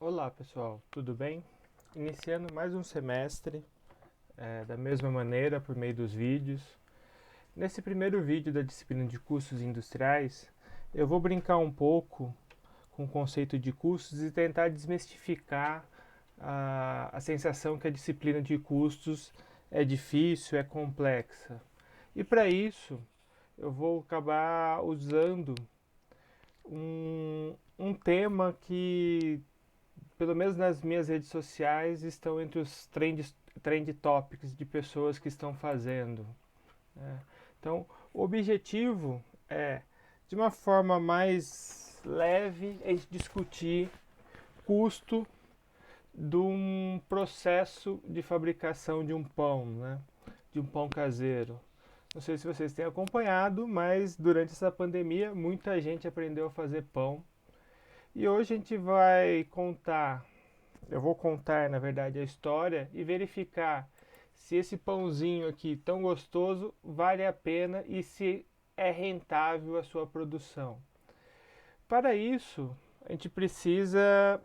Olá pessoal, tudo bem? Iniciando mais um semestre, da mesma maneira, por meio dos vídeos. Nesse primeiro vídeo da disciplina de custos industriais, eu vou brincar um pouco com o conceito de custos e tentar desmistificar a sensação que a disciplina de custos é difícil, é complexa. E para isso, eu vou acabar usando um tema que pelo menos nas minhas redes sociais, estão entre os trend topics de pessoas que estão fazendo. Né? Então, o objetivo é, de uma forma mais leve, a gente discutir custo de um processo de fabricação de um pão, né? De um pão caseiro. Não sei se vocês têm acompanhado, mas durante essa pandemia muita gente aprendeu a fazer pão. E hoje a gente vai contar eu vou contar, na verdade, a história e verificar se esse pãozinho aqui tão gostoso vale a pena e se é rentável a sua produção. Para isso, a gente precisa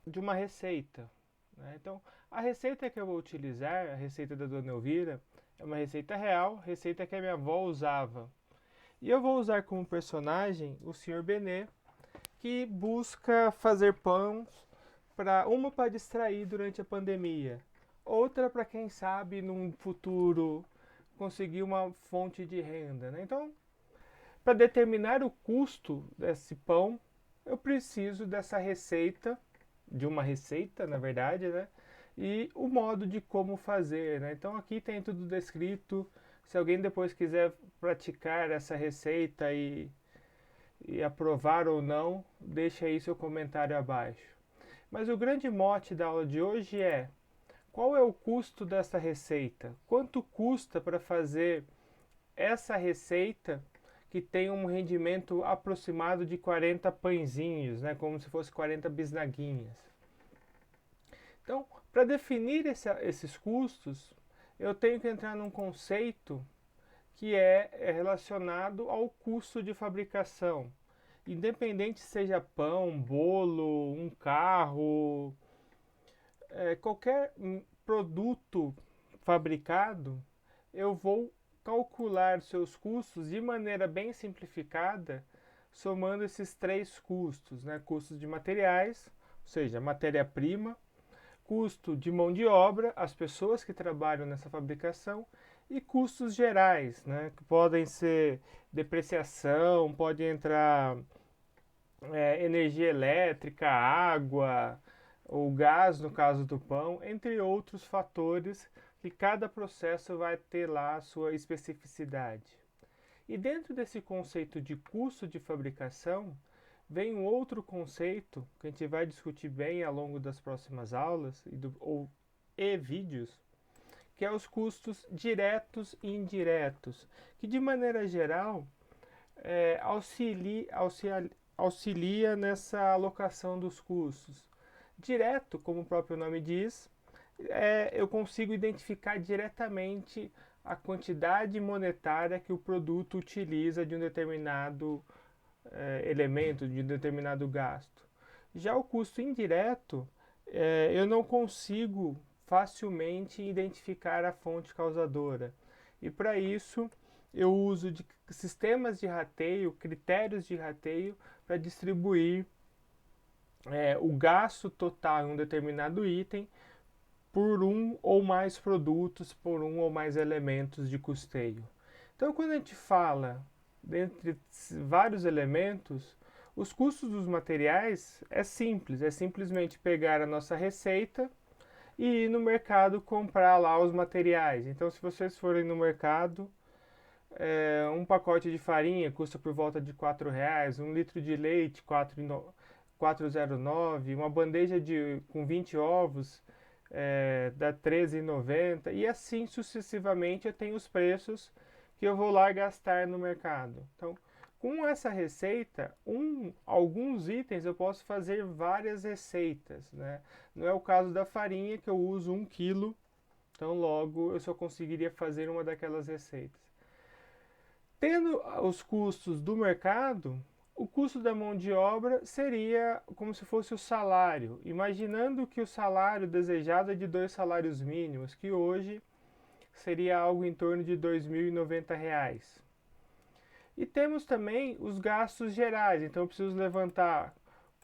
de uma receita. Né? Então, a receita que eu vou utilizar, a receita da Dona Elvira, é uma receita real, receita que a minha avó usava. E eu vou usar como personagem o Sr. Benê, que busca fazer pães para uma para distrair durante a pandemia, outra para quem sabe num futuro conseguir uma fonte de renda, né? Então, para determinar o custo desse pão, eu preciso dessa receita, de uma receita, na verdade, né? E o modo de como fazer, né? Então aqui tem tudo descrito. Se alguém depois quiser praticar essa receita e aprovar ou não, deixa aí seu comentário abaixo. Mas o grande mote da aula de hoje é: qual é o custo dessa receita? Quanto custa para fazer essa receita que tem um rendimento aproximado de 40 pãezinhos, né? Como se fosse 40 bisnaguinhas. Então, para definir esses custos, eu tenho que entrar num conceito que é relacionado ao custo de fabricação. Independente seja pão, bolo, um carro, qualquer produto fabricado, eu vou calcular seus custos de maneira bem simplificada, somando esses três custos, né? Custos de materiais, ou seja, matéria-prima, custo de mão de obra, as pessoas que trabalham nessa fabricação, e custos gerais, né? Que podem ser depreciação, pode entrar energia elétrica, água, o gás no caso do pão, entre outros fatores que cada processo vai ter lá a sua especificidade. E dentro desse conceito de custo de fabricação, vem um outro conceito que a gente vai discutir bem ao longo das próximas aulas e vídeos, que é os custos diretos e indiretos, que de maneira geral auxilia nessa alocação dos custos. Direto, como o próprio nome diz, eu consigo identificar diretamente a quantidade monetária que o produto utiliza de um determinado elemento, de um determinado gasto. Já o custo indireto, eu não consigo facilmente identificar a fonte causadora. E para isso, eu uso de sistemas de rateio, critérios de rateio, para distribuir o gasto total em um determinado item por um ou mais produtos, por um ou mais elementos de custeio. Então, quando a gente fala dentre vários elementos, os custos dos materiais é simples, é simplesmente pegar a nossa receita e ir no mercado comprar lá os materiais. Então, se vocês forem no mercado, um pacote de farinha custa por volta de R$ 4, um litro de leite 4,09, uma bandeja com 20 ovos dá R$ 13,90 e assim sucessivamente eu tenho os preços que eu vou lá gastar no mercado. Então, com essa receita, alguns itens eu posso fazer várias receitas. Né? Não é o caso da farinha, que eu uso 1 quilo, então logo eu só conseguiria fazer uma daquelas receitas. Tendo os custos do mercado, O custo da mão de obra seria como se fosse o salário, imaginando que o salário desejado é de 2 salários mínimos, que hoje seria algo em torno de R$ 2.090. E temos também os gastos gerais, então eu preciso levantar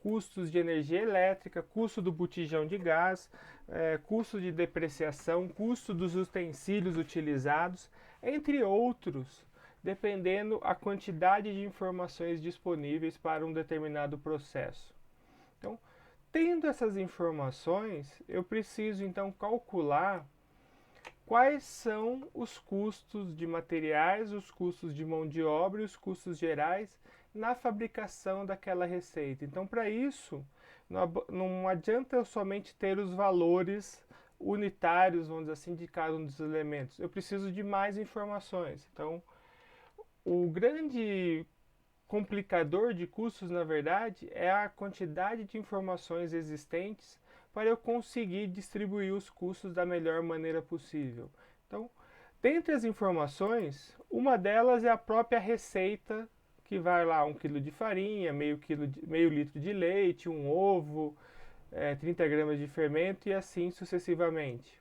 custos de energia elétrica, custo do botijão de gás, custo de depreciação, custo dos utensílios utilizados, entre outros, dependendo a quantidade de informações disponíveis para um determinado processo. Então, tendo essas informações, eu preciso então calcular quais são os custos de materiais, os custos de mão de obra e os custos gerais na fabricação daquela receita. Então, para isso, não adianta eu somente ter os valores unitários, vamos dizer assim, de cada um dos elementos. Eu preciso de mais informações. Então, o grande complicador de custos, na verdade, é a quantidade de informações existentes para eu conseguir distribuir os custos da melhor maneira possível. Então, dentre as informações, uma delas é a própria receita, que vai lá 1 quilo de farinha, meio litro de leite, um ovo, 30 gramas de fermento e assim sucessivamente.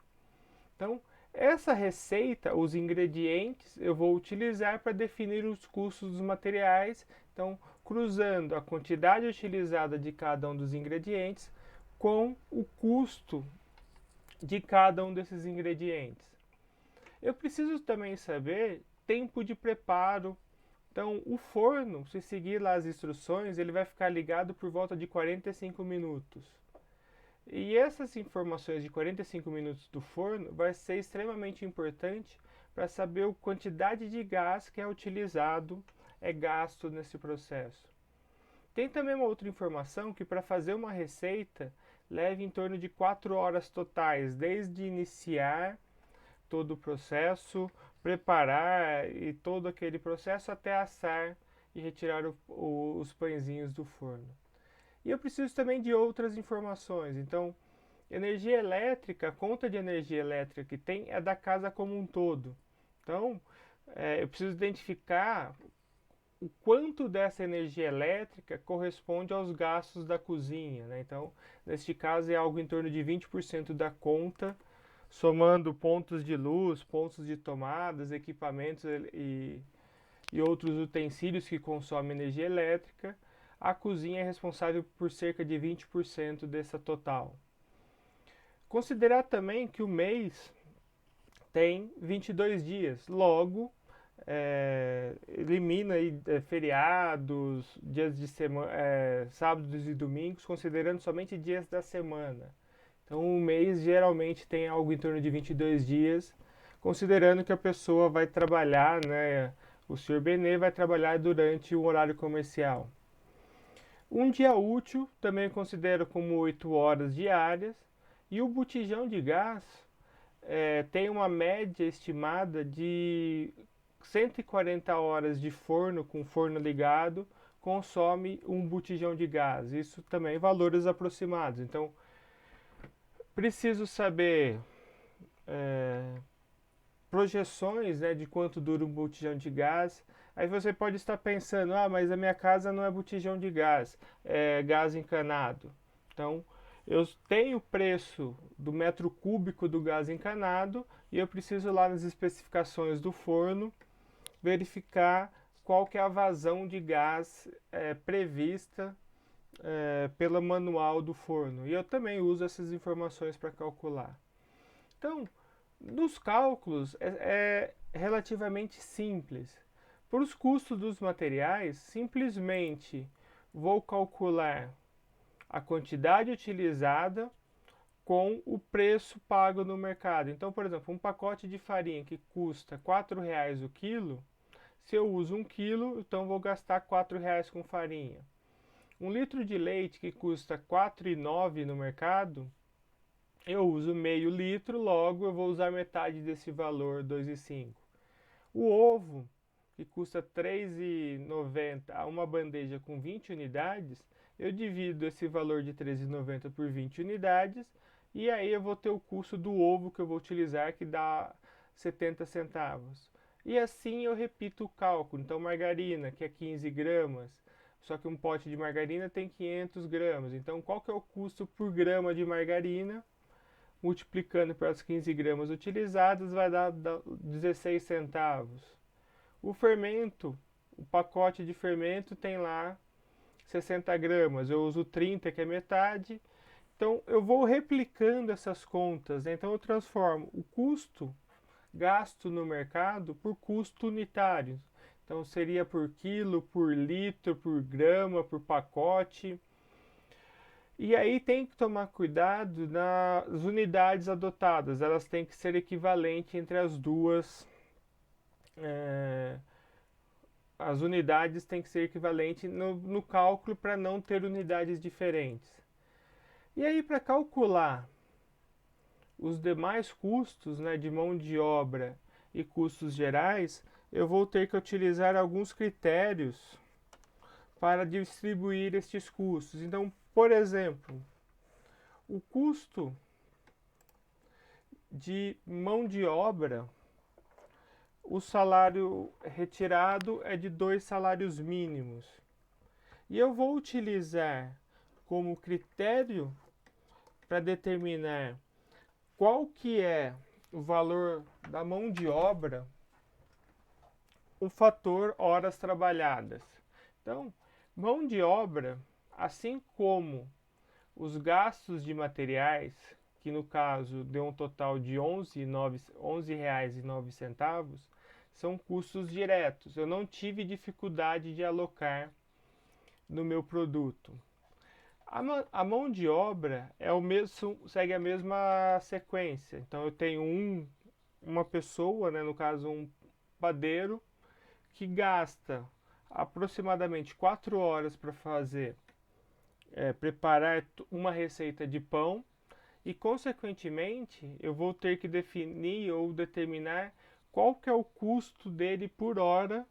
Então, essa receita, os ingredientes, eu vou utilizar para definir os custos dos materiais. Então, cruzando a quantidade utilizada de cada um dos ingredientes com o custo de cada um desses ingredientes. Eu preciso também saber tempo de preparo. Então, o forno, se seguir lá as instruções, ele vai ficar ligado por volta de 45 minutos. E essas informações de 45 minutos do forno vai ser extremamente importante para saber a quantidade de gás que é utilizado, é gasto nesse processo. Tem também uma outra informação que para fazer uma receita leva em torno de 4 horas totais, desde iniciar todo o processo, preparar e todo aquele processo até assar e retirar os pãezinhos do forno. E eu preciso também de outras informações. Então, energia elétrica, a conta de energia elétrica que tem é da casa como um todo. Então, eu preciso identificar o quanto dessa energia elétrica corresponde aos gastos da cozinha, né? Então, neste caso, é algo em torno de 20% da conta, somando pontos de luz, pontos de tomadas, equipamentos e outros utensílios que consomem energia elétrica. A cozinha é responsável por cerca de 20% dessa total. Considerar também que o mês tem 22 dias, logo elimina aí, feriados, dias de semana, sábados e domingos, considerando somente dias da semana. Então, um mês geralmente tem algo em torno de 22 dias, considerando que a pessoa vai trabalhar, né, o Sr. Benê vai trabalhar durante o horário comercial. Um dia útil também considero como 8 horas diárias, e o botijão de gás tem uma média estimada de 140 horas de forno, com forno ligado, consome um botijão de gás. Isso também valores aproximados. Então, preciso saber projeções, né, de quanto dura um botijão de gás. Aí você pode estar pensando, mas a minha casa não é botijão de gás, é gás encanado. Então, eu tenho o preço do metro cúbico do gás encanado e eu preciso lá nas especificações do forno verificar qual que é a vazão de gás prevista pelo manual do forno. E eu também uso essas informações para calcular. Então, nos cálculos é relativamente simples. Para os custos dos materiais, simplesmente vou calcular a quantidade utilizada com o preço pago no mercado. Então, por exemplo, um pacote de farinha que custa R$ 4,00 o quilo, se eu uso 1 quilo, então vou gastar R$ 4,00 com farinha. Um litro de leite que custa R$ 4,09 no mercado, eu uso meio litro, logo eu vou usar metade desse valor, R$ 2,05. O ovo, que custa R$ 3,90 a uma bandeja com 20 unidades, eu divido esse valor de R$ 3,90 por 20 unidades e aí eu vou ter o custo do ovo que eu vou utilizar, que dá 70 centavos. E assim eu repito o cálculo. Então, margarina, que é 15 gramas, só que um pote de margarina tem 500 gramas. Então, qual que é o custo por grama de margarina? Multiplicando pelas 15 gramas utilizadas, vai dar 16 centavos. O fermento, o pacote de fermento tem lá 60 gramas. Eu uso 30, que é metade. Então, eu vou replicando essas contas, né? Então, eu transformo o custo gasto no mercado por custo unitário. Então, seria por quilo, por litro, por grama, por pacote. E aí tem que tomar cuidado nas unidades adotadas. Elas têm que ser equivalentes entre as duas. é, as unidades têm que ser equivalentes no cálculo para não ter unidades diferentes. E aí, para calcular os demais custos, né, de mão de obra e custos gerais, eu vou ter que utilizar alguns critérios para distribuir estes custos. Então, por exemplo, o custo de mão de obra, o salário retirado é de 2 salários mínimos. E eu vou utilizar como critério para determinar qual que é o valor da mão de obra, o fator horas trabalhadas. Então, mão de obra, assim como os gastos de materiais, que no caso deu um total de R$ 11,09, são custos diretos. Eu não tive dificuldade de alocar no meu produto. A mão de obra é o mesmo, segue a mesma sequência. Então eu tenho uma pessoa, né, no caso um padeiro, que gasta aproximadamente 4 horas para preparar uma receita de pão e, consequentemente, eu vou ter que definir ou determinar qual que é o custo dele por hora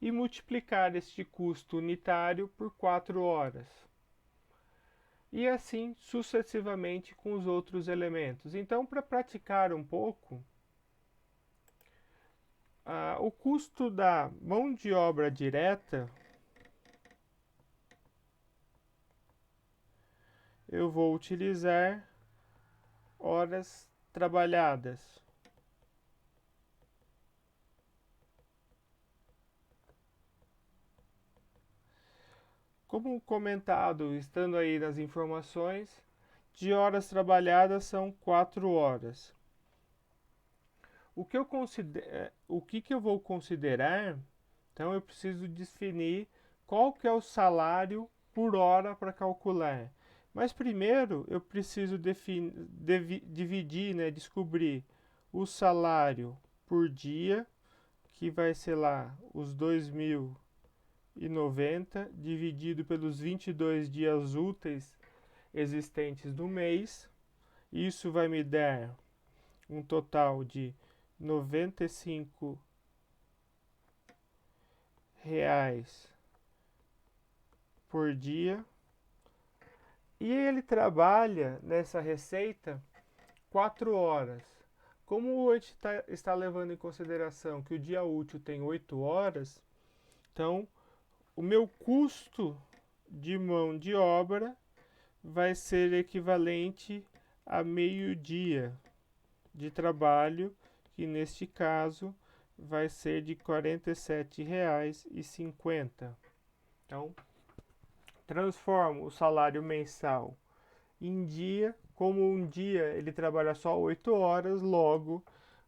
e multiplicar este custo unitário por 4 horas. E assim sucessivamente com os outros elementos. Então, para praticar um pouco, o custo da mão de obra direta, eu vou utilizar horas trabalhadas. Como comentado, estando aí nas informações, de horas trabalhadas são 4 horas. O que eu vou considerar? Então eu preciso definir qual que é o salário por hora para calcular. Mas primeiro eu preciso dividir, né, descobrir o salário por dia, que vai ser lá os 2.090 dividido pelos 22 dias úteis existentes do mês. Isso vai me dar um total de R$ 95 por dia. E ele trabalha nessa receita 4 horas. Como a gente está levando em consideração que o dia útil tem 8 horas, então o meu custo de mão de obra vai ser equivalente a meio-dia de trabalho, que neste caso vai ser de R$ 47,50. Então, transformo o salário mensal em dia, como um dia ele trabalha só 8 horas, logo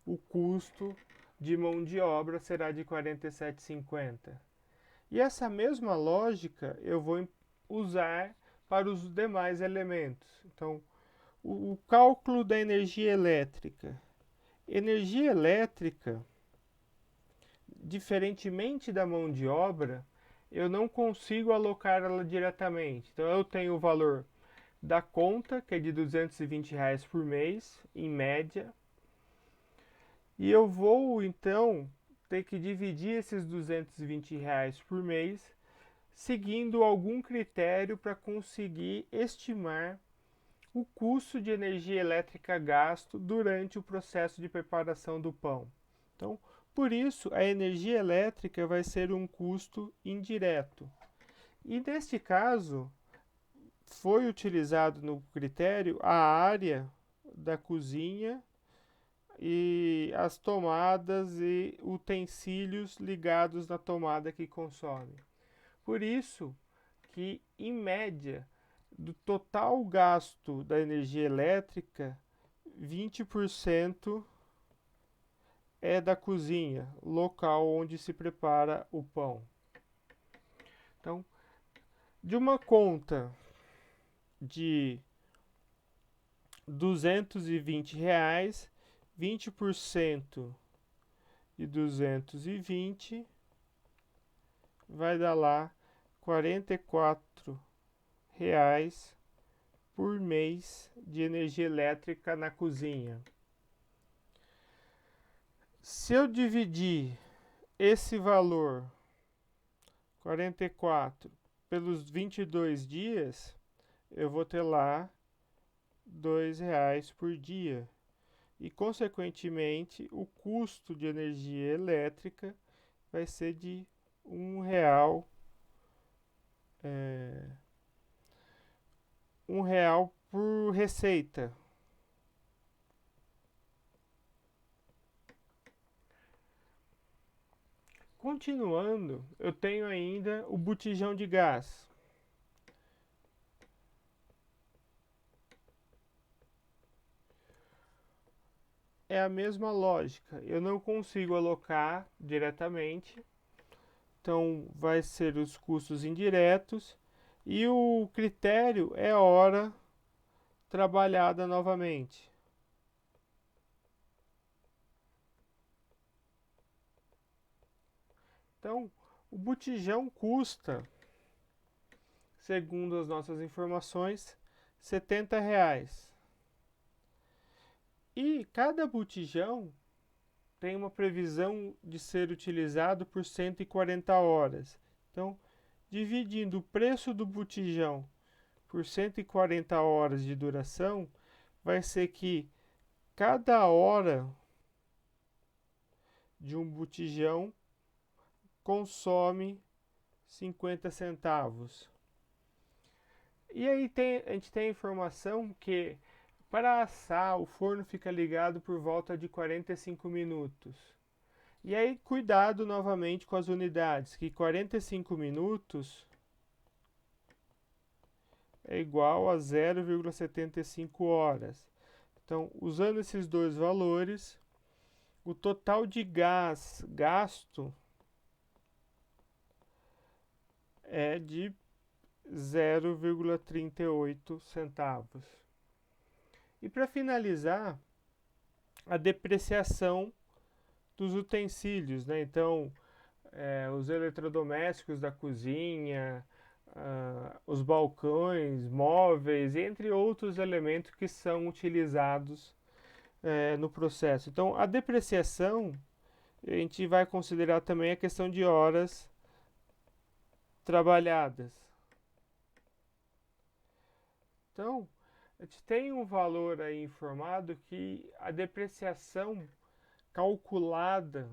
o custo de mão de obra será de R$ 47,50. E essa mesma lógica eu vou usar para os demais elementos. Então, o cálculo da energia elétrica. Energia elétrica, diferentemente da mão de obra, eu não consigo alocar ela diretamente. Então, eu tenho o valor da conta, que é de R$ 220 por mês, em média. E eu vou, então, ter que dividir esses R$ 220 por mês, seguindo algum critério para conseguir estimar o custo de energia elétrica gasto durante o processo de preparação do pão. Então, por isso, a energia elétrica vai ser um custo indireto. E neste caso, foi utilizado no critério a área da cozinha e as tomadas e utensílios ligados na tomada que consome. Por isso que, em média, do total gasto da energia elétrica, 20% é da cozinha, local onde se prepara o pão. Então, de uma conta de R$ 220, 20% de 220 vai dar lá R$ 44 por mês de energia elétrica na cozinha. Se eu dividir esse valor, 44, pelos 22 dias, eu vou ter lá R$ 2 por dia. E, consequentemente, o custo de energia elétrica vai ser de R$ 1, R$ 1 por receita. Continuando, eu tenho ainda o botijão de gás. É a mesma lógica, eu não consigo alocar diretamente, então vai ser os custos indiretos e o critério é hora trabalhada novamente. Então, o botijão custa, segundo as nossas informações, R$ 70. E cada botijão tem uma previsão de ser utilizado por 140 horas. Então, dividindo o preço do botijão por 140 horas de duração, vai ser que cada hora de um botijão consome 50 centavos. E aí a gente tem a informação que para assar o forno fica ligado por volta de 45 minutos. E aí cuidado novamente com as unidades, que 45 minutos é igual a 0,75 horas. Então, usando esses dois valores, o total de gás gasto é de 0,38 centavos. E para finalizar, a depreciação dos utensílios, né? Então, os eletrodomésticos da cozinha, os balcões, móveis, entre outros elementos que são utilizados no processo. Então, a depreciação, a gente vai considerar também a questão de horas trabalhadas. Então, a gente tem um valor aí informado que a depreciação calculada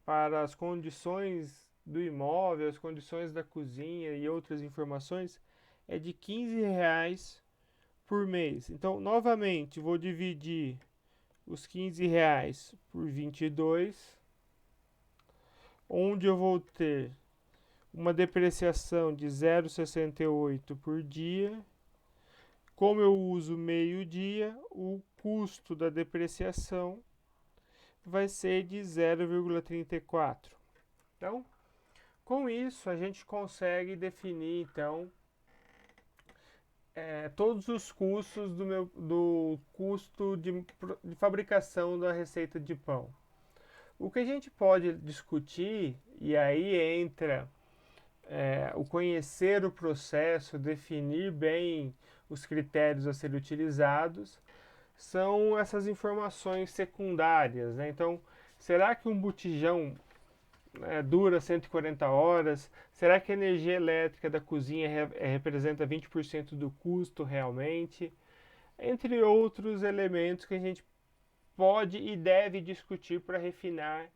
para as condições do imóvel, as condições da cozinha e outras informações é de R$ 15 por mês. Então, novamente, vou dividir os R$ 15 por 22, onde eu vou ter uma depreciação de 0,68 por dia. Como eu uso meio dia, o custo da depreciação vai ser de 0,34. Então, com isso a gente consegue definir então todos os custos do custo de fabricação da receita de pão. O que a gente pode discutir, e aí entra o conhecer o processo, definir bem os critérios a serem utilizados, são essas informações secundárias, né? Então, será que um botijão dura 140 horas? Será que a energia elétrica da cozinha representa 20% do custo realmente? Entre outros elementos que a gente pode e deve discutir para refinar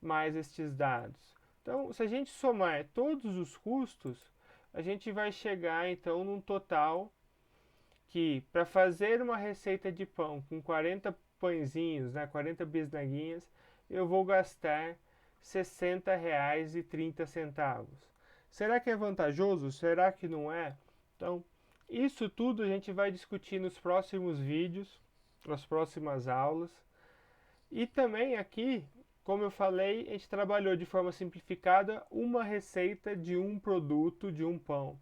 mais estes dados. Então, se a gente somar todos os custos, a gente vai chegar então num total que para fazer uma receita de pão com 40 pãezinhos, né, 40 bisnaguinhas, eu vou gastar R$ 60,30. Será que é vantajoso? Será que não é? Então, isso tudo a gente vai discutir nos próximos vídeos, nas próximas aulas. E também aqui, como eu falei, a gente trabalhou de forma simplificada uma receita de um produto, de um pão.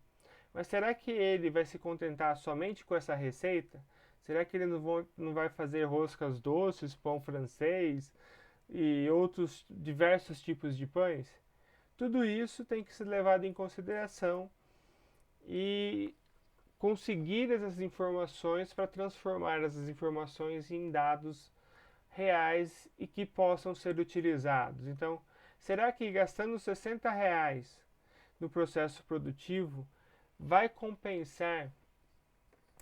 Mas será que ele vai se contentar somente com essa receita? Será que ele não vai fazer roscas doces, pão francês e outros diversos tipos de pães? Tudo isso tem que ser levado em consideração e conseguir essas informações para transformar essas informações em dados reais e que possam ser utilizados. Então, será que gastando R$ 60 no processo produtivo vai compensar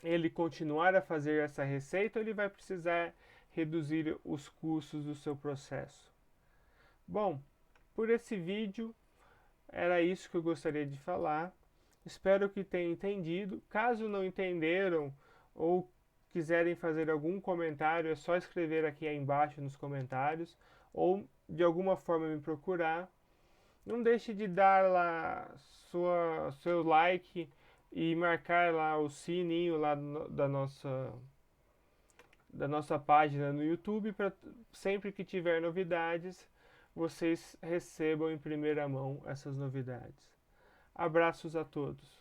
ele continuar a fazer essa receita ou ele vai precisar reduzir os custos do seu processo? Bom, por esse vídeo era isso que eu gostaria de falar. Espero que tenham entendido. Caso não entenderam ou quiserem fazer algum comentário, é só escrever aqui embaixo nos comentários ou de alguma forma me procurar. Não deixe de dar lá seu like e marcar lá o sininho lá da nossa página no YouTube para sempre que tiver novidades, vocês recebam em primeira mão essas novidades. Abraços a todos.